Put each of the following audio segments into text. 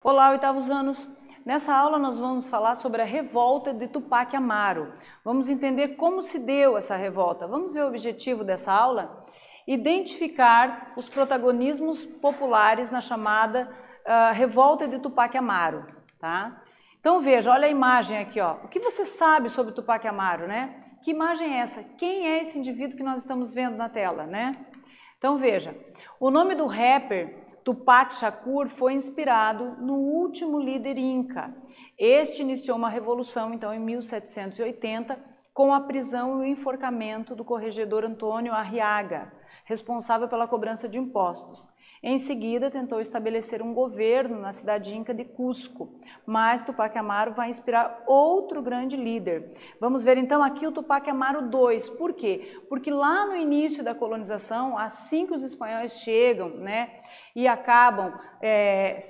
Olá, oitavos anos! Nessa aula nós vamos falar sobre a revolta de Tupac Amaru. Vamos entender como se deu essa revolta. Vamos ver o objetivo dessa aula? Identificar os protagonismos populares na chamada revolta de Tupac Amaru, tá? Então veja, olha a imagem aqui, ó. O que você sabe sobre Tupac Amaru, né? Que imagem é essa? Quem é esse indivíduo que nós estamos vendo na tela, né? Então veja, o nome do rapper Tupac Shakur foi inspirado no último líder Inca. Este iniciou uma revolução, então, em 1780, com a prisão e o enforcamento do corregedor Antônio Arriaga, responsável pela cobrança de impostos. Em seguida, tentou estabelecer um governo na cidade Inca de Cusco, mas Tupac Amaru vai inspirar outro grande líder. Vamos ver então aqui o Tupac Amaru II. Por quê? Porque lá no início da colonização, assim que os espanhóis chegam, né, e acabam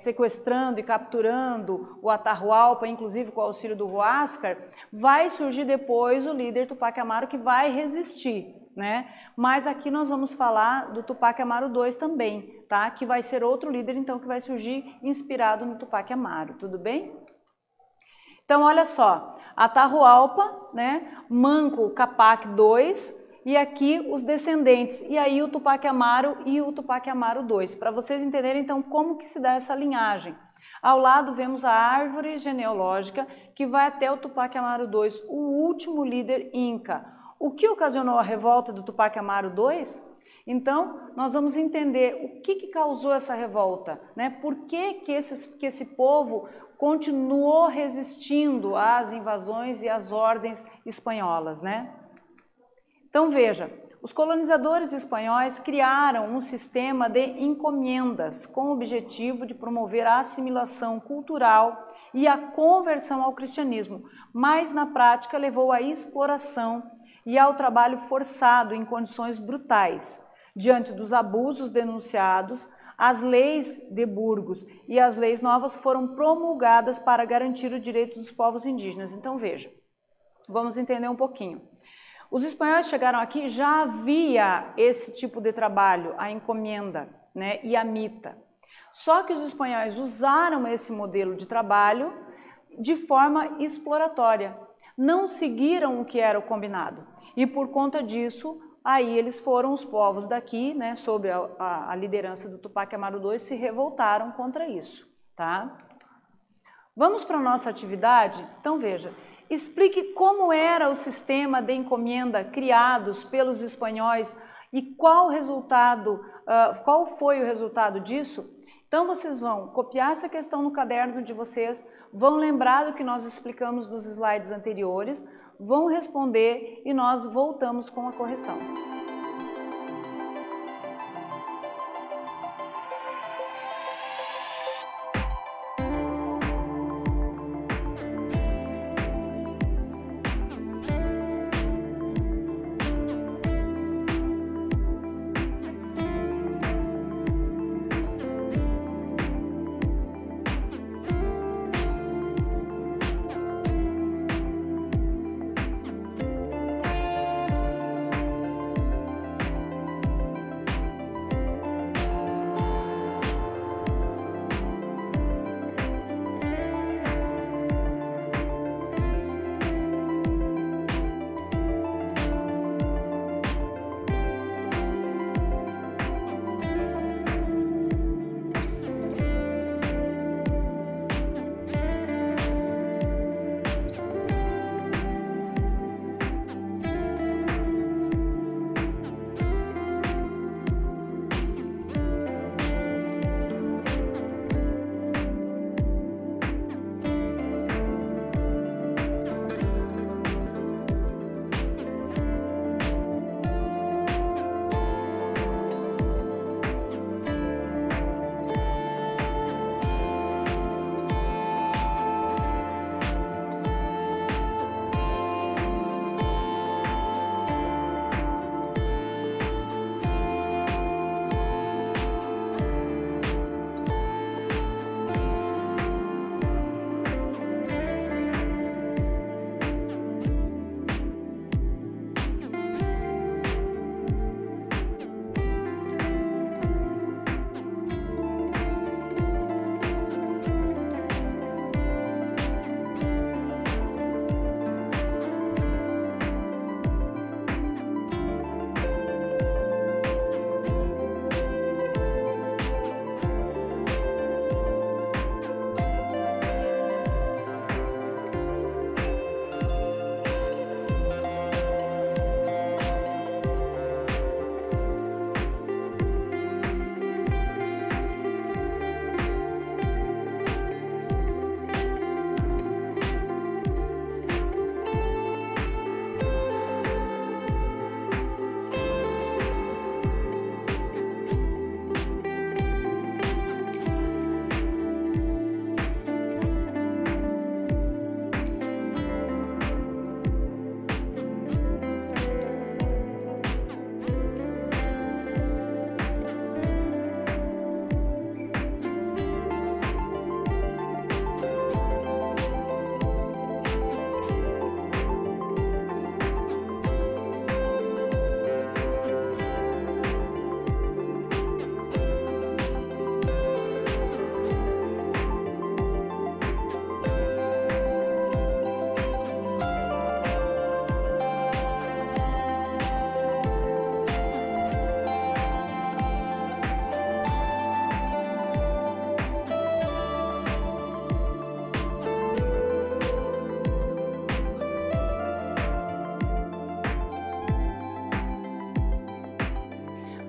sequestrando e capturando o Atahualpa, inclusive com o auxílio do Huáscar, vai surgir depois o líder Tupac Amaru que vai resistir, né? Mas aqui nós vamos falar do Tupac Amaru II também, tá? Que vai ser outro líder, então, que vai surgir inspirado no Tupac Amaru, tudo bem? Então, olha só, Atahualpa, né? Manco Capac II, e aqui os descendentes, e aí o Tupac Amaru e o Tupac Amaru II, para vocês entenderem, então, como que se dá essa linhagem. Ao lado vemos a árvore genealógica que vai até o Tupac Amaru II, o último líder Inca. O que ocasionou a revolta do Tupac Amaru II? Então, nós vamos entender o que causou essa revolta, né? Por que esse povo continuou resistindo às invasões e às ordens espanholas, né? Então, veja, os colonizadores espanhóis criaram um sistema de encomendas com o objetivo de promover a assimilação cultural e a conversão ao cristianismo, mas na prática levou à exploração e ao trabalho forçado em condições brutais. Diante dos abusos denunciados, as leis de Burgos e as leis novas foram promulgadas para garantir o direito dos povos indígenas. Então veja, vamos entender um pouquinho. Os espanhóis chegaram aqui, já havia esse tipo de trabalho, a encomenda, né, e a mita. Só que os espanhóis usaram esse modelo de trabalho de forma exploratória. Não seguiram o que era o combinado. E por conta disso, aí eles foram, os povos daqui, né, sob a liderança do Tupac Amaru II, se revoltaram contra isso, tá? Vamos para a nossa atividade? Então veja, explique como era o sistema de encomenda criados pelos espanhóis e qual foi o resultado disso. Então vocês vão copiar essa questão no caderno de vocês, vão lembrar do que nós explicamos nos slides anteriores, vão responder e nós voltamos com a correção.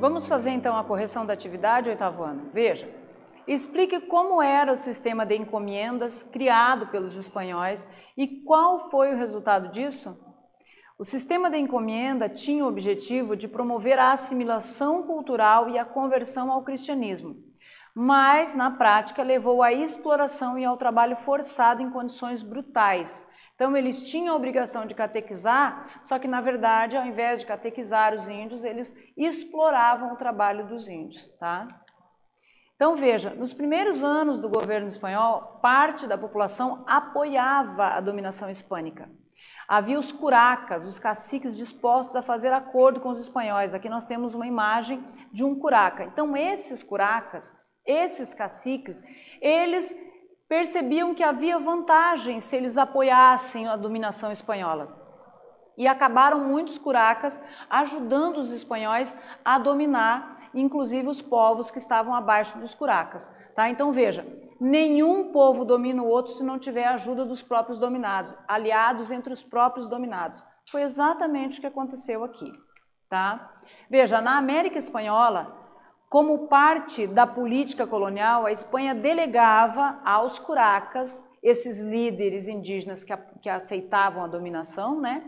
Vamos fazer então a correção da atividade, oitavo ano. Veja, explique como era o sistema de encomendas criado pelos espanhóis e qual foi o resultado disso? O sistema de encomenda tinha o objetivo de promover a assimilação cultural e a conversão ao cristianismo, mas na prática levou à exploração e ao trabalho forçado em condições brutais. Então eles tinham a obrigação de catequizar, só que na verdade, ao invés de catequizar os índios, eles exploravam o trabalho dos índios, tá? Então veja, nos primeiros anos do governo espanhol, parte da população apoiava a dominação hispânica. Havia os curacas, os caciques dispostos a fazer acordo com os espanhóis. Aqui nós temos uma imagem de um curaca. Então esses curacas, esses caciques, eles percebiam que havia vantagem se eles apoiassem a dominação espanhola. E acabaram muitos curacas ajudando os espanhóis a dominar, inclusive os povos que estavam abaixo dos curacas. Tá? Então veja, nenhum povo domina o outro se não tiver a ajuda dos próprios dominados, aliados entre os próprios dominados. Foi exatamente o que aconteceu aqui. Tá? Veja, na América Espanhola, como parte da política colonial, a Espanha delegava aos curacas, esses líderes indígenas que aceitavam a dominação, né,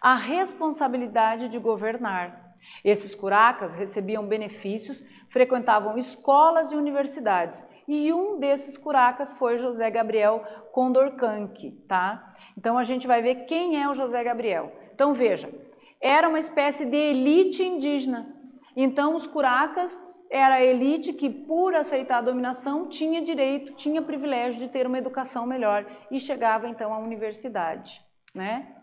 a responsabilidade de governar. Esses curacas recebiam benefícios, frequentavam escolas e universidades, e um desses curacas foi José Gabriel Condorcanqui, tá? Então a gente vai ver quem é o José Gabriel. Então veja, era uma espécie de elite indígena. Então os curacas era a elite que, por aceitar a dominação, tinha direito, tinha privilégio de ter uma educação melhor e chegava então à universidade, né?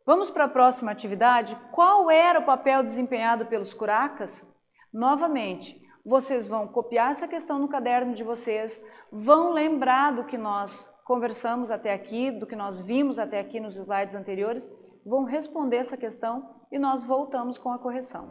Vamos para a próxima atividade. Qual era o papel desempenhado pelos curacas? Novamente, vocês vão copiar essa questão no caderno de vocês, vão lembrar do que nós conversamos até aqui, do que nós vimos até aqui nos slides anteriores, vão responder essa questão e nós voltamos com a correção.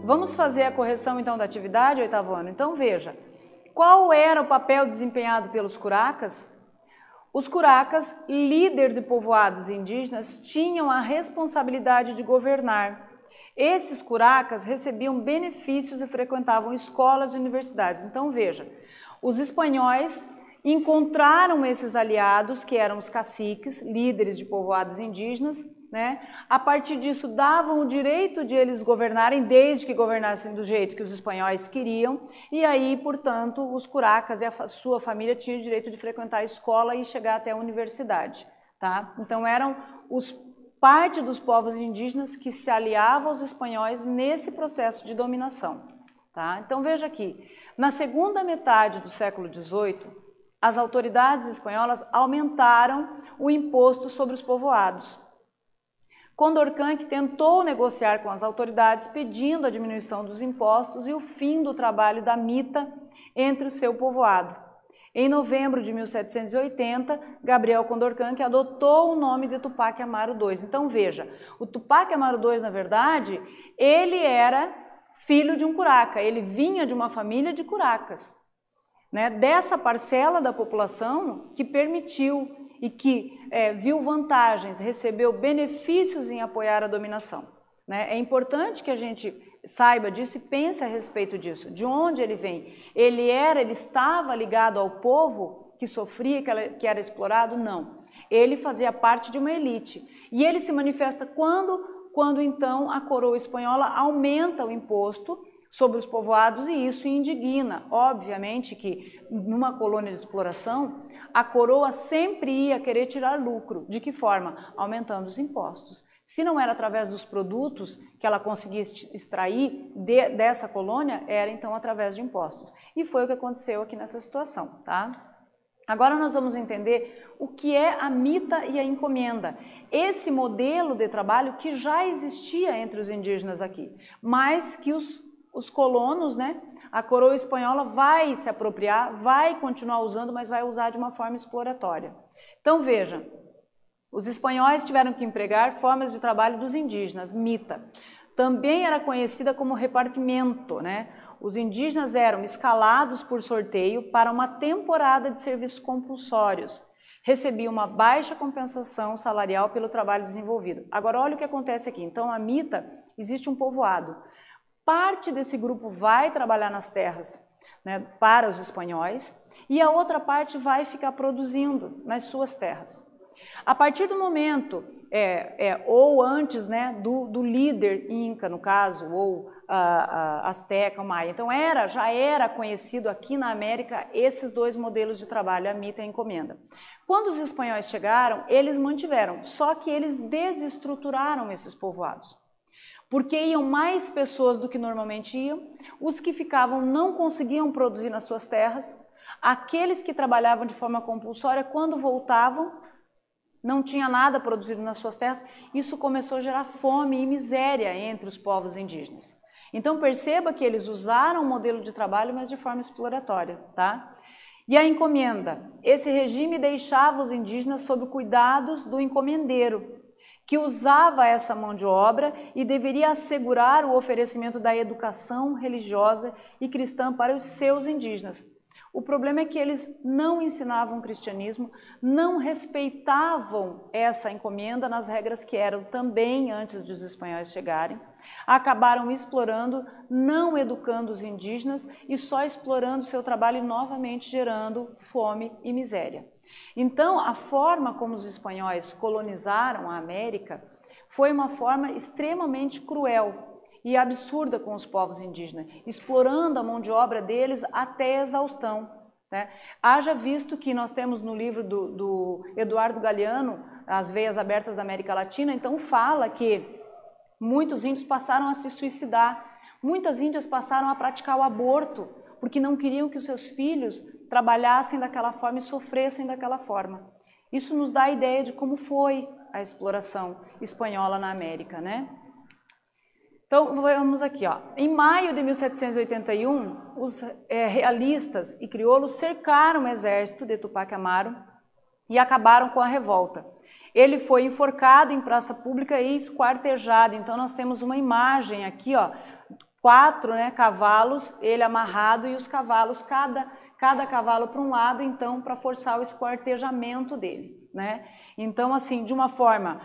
Vamos fazer a correção então da atividade, oitavo ano? Então veja, qual era o papel desempenhado pelos curacas? Os curacas, líderes de povoados indígenas, tinham a responsabilidade de governar. Esses curacas recebiam benefícios e frequentavam escolas e universidades. Então veja, os espanhóis encontraram esses aliados, que eram os caciques, líderes de povoados indígenas, né? A partir disso davam o direito de eles governarem, desde que governassem do jeito que os espanhóis queriam, e aí, portanto, os curacas e a sua família tinham o direito de frequentar a escola e chegar até a universidade, tá? Então eram parte dos povos indígenas que se aliavam aos espanhóis nesse processo de dominação, tá? Então veja aqui, na segunda metade do século XVIII, as autoridades espanholas aumentaram o imposto sobre os povoados. Condorcanqui tentou negociar com as autoridades pedindo a diminuição dos impostos e o fim do trabalho da mita entre o seu povoado. Em novembro de 1780, Gabriel Condorcanqui adotou o nome de Tupac Amaru II. Então veja, o Tupac Amaru II, na verdade, ele era filho de um curaca, ele vinha de uma família de curacas, né? Dessa parcela da população que permitiu e que viu vantagens, recebeu benefícios em apoiar a dominação, né? É importante que a gente saiba disso e pense a respeito disso. De onde ele vem? Ele estava ligado ao povo que sofria, que era explorado? Não. Ele fazia parte de uma elite. E ele se manifesta quando então a coroa espanhola aumenta o imposto sobre os povoados e isso indigna. Obviamente que numa colônia de exploração, a coroa sempre ia querer tirar lucro. De que forma? Aumentando os impostos. Se não era através dos produtos que ela conseguia extrair dessa colônia, era então através de impostos. E foi o que aconteceu aqui nessa situação, tá? Agora nós vamos entender o que é a mita e a encomenda. Esse modelo de trabalho que já existia entre os indígenas aqui, mas que os colonos, né, a coroa espanhola vai se apropriar, vai continuar usando, mas vai usar de uma forma exploratória. Então veja, os espanhóis tiveram que empregar formas de trabalho dos indígenas, mita. Também era conhecida como repartimento, né? Os indígenas eram escalados por sorteio para uma temporada de serviços compulsórios. Recebiam uma baixa compensação salarial pelo trabalho desenvolvido. Agora olha o que acontece aqui. Então a mita, existe um povoado. Parte desse grupo vai trabalhar nas terras, né, para os espanhóis e a outra parte vai ficar produzindo nas suas terras. A partir do momento, ou antes, né, do líder inca, no caso, ou asteca, ou maia, então já era conhecido aqui na América esses dois modelos de trabalho, a mita e a encomenda. Quando os espanhóis chegaram, eles mantiveram, só que eles desestruturaram esses povoados. Porque iam mais pessoas do que normalmente iam, os que ficavam não conseguiam produzir nas suas terras, aqueles que trabalhavam de forma compulsória, quando voltavam, não tinha nada produzido nas suas terras, isso começou a gerar fome e miséria entre os povos indígenas. Então perceba que eles usaram o modelo de trabalho, mas de forma exploratória, tá? E a encomenda, esse regime deixava os indígenas sob cuidados do encomendeiro, que usava essa mão de obra e deveria assegurar o oferecimento da educação religiosa e cristã para os seus indígenas. O problema é que eles não ensinavam o cristianismo, não respeitavam essa encomenda nas regras que eram também antes dos espanhóis chegarem, acabaram explorando, não educando os indígenas e só explorando seu trabalho e novamente gerando fome e miséria. Então, a forma como os espanhóis colonizaram a América foi uma forma extremamente cruel e absurda com os povos indígenas, explorando a mão de obra deles até a exaustão, né? Haja visto que nós temos no livro do Eduardo Galeano, As Veias Abertas da América Latina, então fala que muitos índios passaram a se suicidar, muitas índias passaram a praticar o aborto, porque não queriam que os seus filhos trabalhassem daquela forma e sofressem daquela forma. Isso nos dá a ideia de como foi a exploração espanhola na América, né? Então, vamos aqui, ó. Em maio de 1781, os realistas e crioulos cercaram o exército de Tupac Amaru e acabaram com a revolta. Ele foi enforcado em praça pública e esquartejado. Então, nós temos uma imagem aqui, ó, 4, né, cavalos, ele amarrado, e os cavalos, cada cavalo para um lado, então, para forçar o esquartejamento dele, né? Então, assim, de uma forma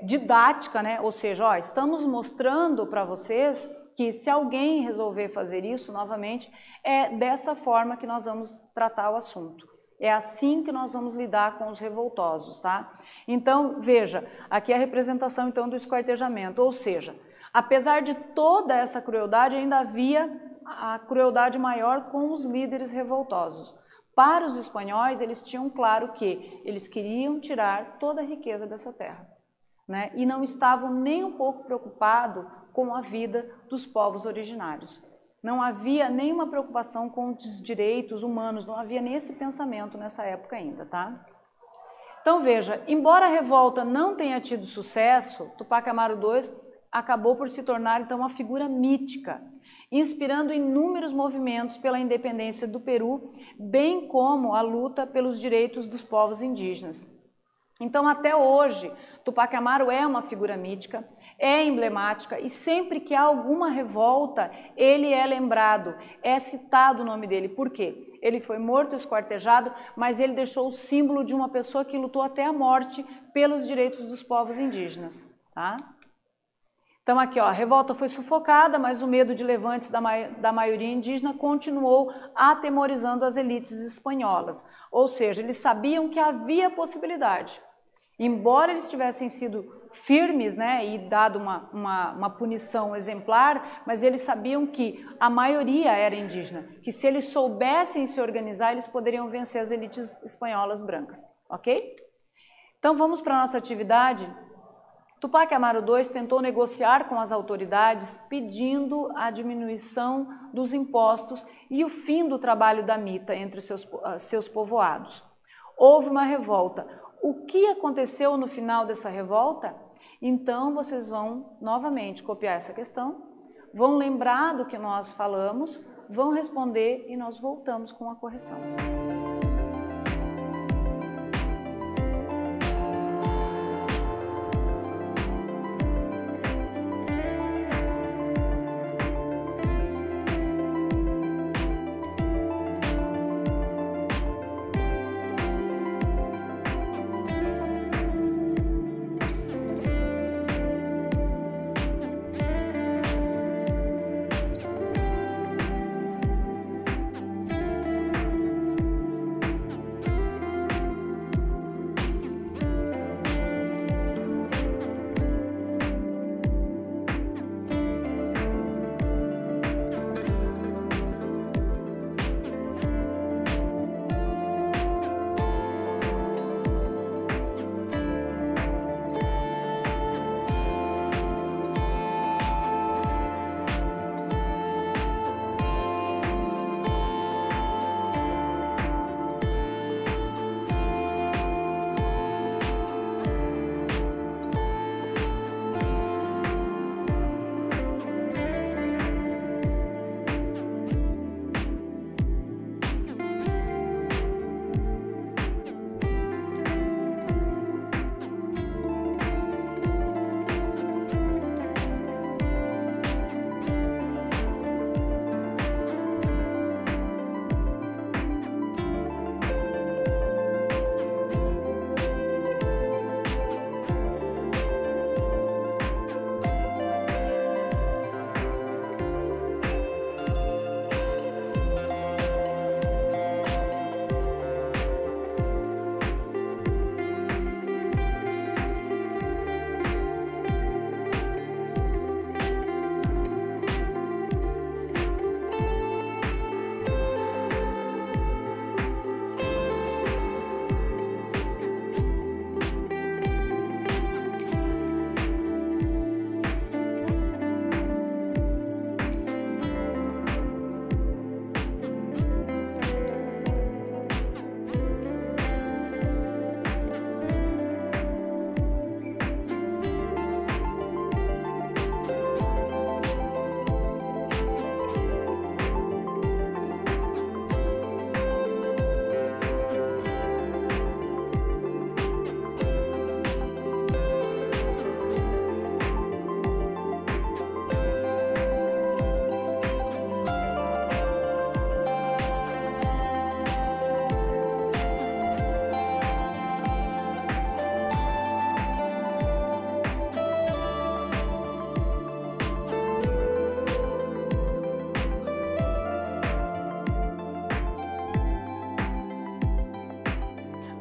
didática, né, ou seja, ó, estamos mostrando para vocês que se alguém resolver fazer isso novamente, é dessa forma que nós vamos tratar o assunto. É assim que nós vamos lidar com os revoltosos, tá? Então, veja, aqui é a representação, então, do esquartejamento, ou seja, apesar de toda essa crueldade, ainda havia a crueldade maior com os líderes revoltosos. Para os espanhóis, eles tinham claro que eles queriam tirar toda a riqueza dessa terra, né? E não estavam nem um pouco preocupados com a vida dos povos originários. Não havia nenhuma preocupação com os direitos humanos, não havia nem esse pensamento nessa época ainda, tá? Então veja, embora a revolta não tenha tido sucesso, Tupac Amaru II acabou por se tornar então uma figura mítica, inspirando inúmeros movimentos pela independência do Peru, bem como a luta pelos direitos dos povos indígenas. Então, até hoje, Tupac Amaru é uma figura mítica, é emblemática, e sempre que há alguma revolta, ele é lembrado, é citado o nome dele. Por quê? Ele foi morto, esquartejado, mas ele deixou o símbolo de uma pessoa que lutou até a morte pelos direitos dos povos indígenas, tá? Então aqui, ó, a revolta foi sufocada, mas o medo de levantes da maioria indígena continuou atemorizando as elites espanholas. Ou seja, eles sabiam que havia possibilidade. Embora eles tivessem sido firmes, né, e dado uma punição exemplar, mas eles sabiam que a maioria era indígena, que se eles soubessem se organizar, eles poderiam vencer as elites espanholas brancas, ok? Então vamos para a nossa atividade. Tupac Amaru II tentou negociar com as autoridades pedindo a diminuição dos impostos e o fim do trabalho da mita entre seus povoados. Houve uma revolta. O que aconteceu no final dessa revolta? Então vocês vão novamente copiar essa questão, vão lembrar do que nós falamos, vão responder e nós voltamos com a correção.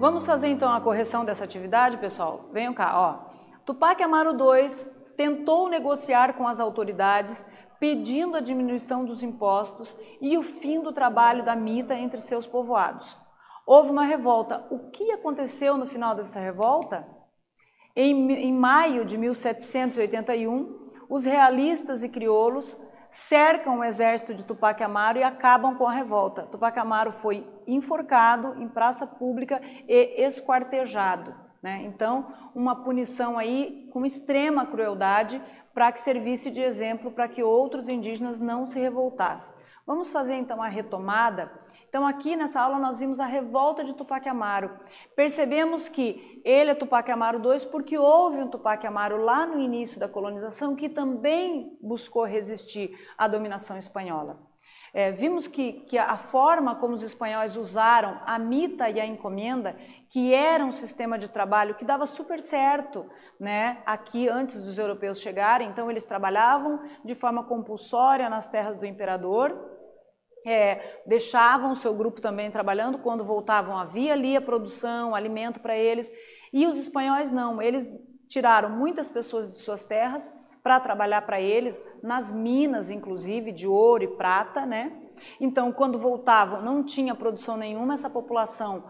Vamos fazer então a correção dessa atividade, pessoal? Venham cá, ó. Tupac Amaru II tentou negociar com as autoridades, pedindo a diminuição dos impostos e o fim do trabalho da mita entre seus povoados. Houve uma revolta. O que aconteceu no final dessa revolta? Em maio de 1781, os realistas e crioulos cercam o exército de Tupac Amaru e acabam com a revolta. Tupac Amaru foi enforcado em praça pública e esquartejado, né? Então, uma punição aí com extrema crueldade para que servisse de exemplo para que outros indígenas não se revoltassem. Vamos fazer então a retomada. Então aqui nessa aula nós vimos a revolta de Tupac Amaru. Percebemos que ele é Tupac Amaru II porque houve um Tupac Amaru lá no início da colonização que também buscou resistir à dominação espanhola. Vimos que a forma como os espanhóis usaram a mita e a encomenda, que era um sistema de trabalho que dava super certo, né, aqui antes dos europeus chegarem. Então eles trabalhavam de forma compulsória nas terras do imperador, deixavam o seu grupo também trabalhando, quando voltavam havia ali a produção, alimento para eles, e os espanhóis não, eles tiraram muitas pessoas de suas terras para trabalhar para eles, nas minas inclusive, de ouro e prata, né? Então, quando voltavam, não tinha produção nenhuma, essa população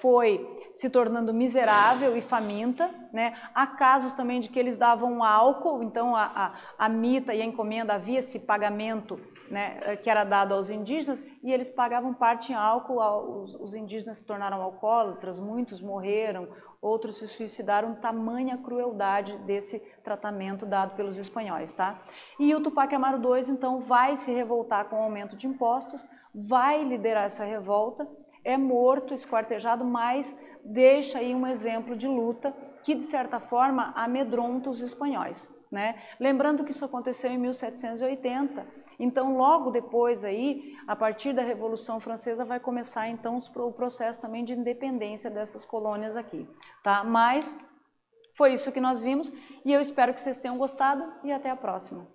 foi se tornando miserável e faminta, né? Há casos também de que eles davam álcool, então a mita e a encomenda, havia esse pagamento, né, que era dado aos indígenas, e eles pagavam parte em álcool. Os indígenas se tornaram alcoólatras, muitos morreram, outros se suicidaram, tamanha crueldade desse tratamento dado pelos espanhóis, tá? E o Tupac Amaru II, então, vai se revoltar com o aumento de impostos, vai liderar essa revolta, é morto, esquartejado, mas deixa aí um exemplo de luta que, de certa forma, amedronta os espanhóis, né? Lembrando que isso aconteceu em 1780, então logo depois aí, a partir da Revolução Francesa, vai começar então o processo também de independência dessas colônias aqui, tá? Mas foi isso que nós vimos e eu espero que vocês tenham gostado e até a próxima.